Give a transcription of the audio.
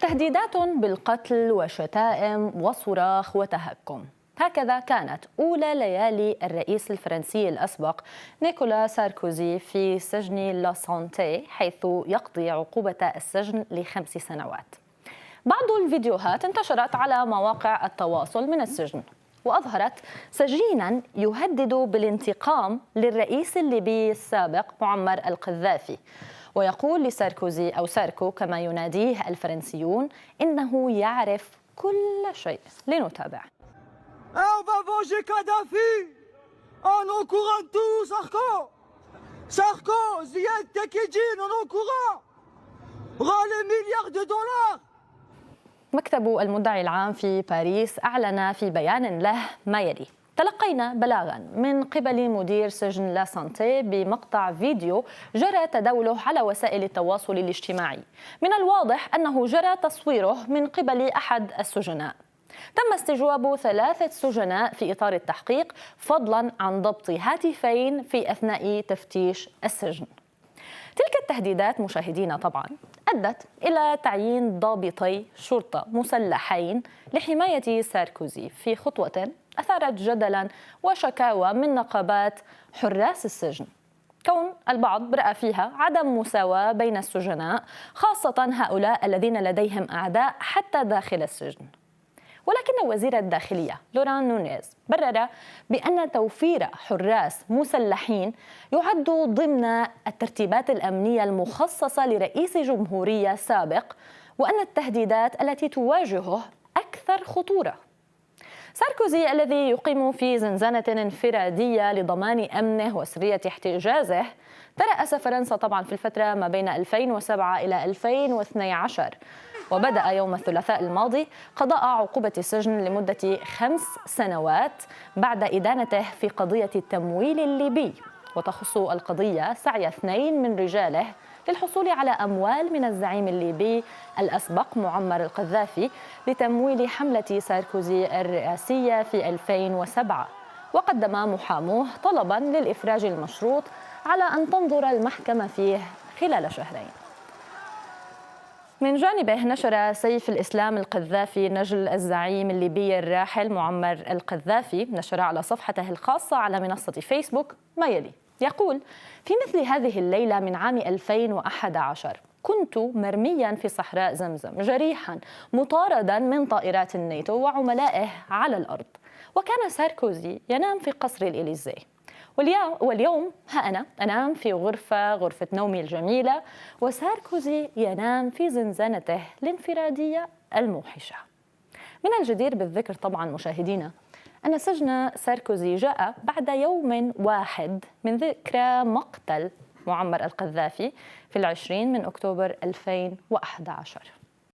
تهديدات بالقتل وشتائم وصراخ وتهكم، هكذا كانت أولى ليالي الرئيس الفرنسي الأسبق نيكولا ساركوزي في سجن لا سانتي، حيث يقضي عقوبة السجن ل5 سنوات. بعض الفيديوهات انتشرت على مواقع التواصل من السجن، وأظهرت سجينا يهدد بالانتقام للرئيس الليبي السابق معمر القذافي، ويقول لساركوزي أو ساركو كما يناديه الفرنسيون إنه يعرف كل شيء. لنتابع. On va venger Kadhafi en encourant tout Sarko, Ziad Takidjin en encourant les milliards de dollars. مكتب المدعي العام في باريس أعلن في بيان له ما يلي: تلقينا بلاغا من قبل مدير سجن لا سانتي بمقطع فيديو جرى تداوله على وسائل التواصل الاجتماعي. من الواضح أنه جرى تصويره من قبل أحد السجناء. تم استجواب 3 سجناء في إطار التحقيق، فضلا عن ضبط هاتفين في أثناء تفتيش السجن. تلك التهديدات مشاهدينا طبعا أدت إلى تعيين ضابطي شرطة مسلحين لحماية ساركوزي في خطوة أثارت جدلا وشكاوى من نقابات حراس السجن، كون البعض رأى فيها عدم مساواة بين السجناء، خاصة هؤلاء الذين لديهم أعداء حتى داخل السجن. ولكن وزير الداخلية لوران نونيز برر بأن توفير حراس مسلحين يعد ضمن الترتيبات الأمنية المخصصة لرئيس جمهورية سابق، وأن التهديدات التي تواجهه أكثر خطورة. ساركوزي الذي يقيم في زنزانة انفرادية لضمان أمنه وسرية احتجازه ترأس فرنسا طبعا في الفترة ما بين 2007 إلى 2012، وبدأ يوم الثلاثاء الماضي قضاء عقوبة السجن لمدة 5 سنوات بعد إدانته في قضية التمويل الليبي، وتخص القضية سعي 2 من رجاله للحصول على أموال من الزعيم الليبي الأسبق معمر القذافي لتمويل حملة ساركوزي الرئاسية في 2007. وقدم محاموه طلبا للإفراج المشروط على أن تنظر المحكمة فيه خلال 2 شهر. من جانبه نشر سيف الإسلام القذافي نجل الزعيم الليبي الراحل معمر القذافي، نشر على صفحته الخاصة على منصة فيسبوك ما يلي: يقول: في مثل هذه الليلة من عام 2011 كنت مرميا في صحراء زمزم جريحا مطاردا من طائرات الناتو وعملائه على الأرض، وكان ساركوزي ينام في قصر الإليزي، واليوم ها أنا أنام في غرفة نومي الجميلة، وساركوزي ينام في زنزانته الانفرادية الموحشة. من الجدير بالذكر طبعا مشاهدينا أن سجن ساركوزي جاء بعد يوم واحد من ذكرى مقتل معمر القذافي في 20 من أكتوبر 2011.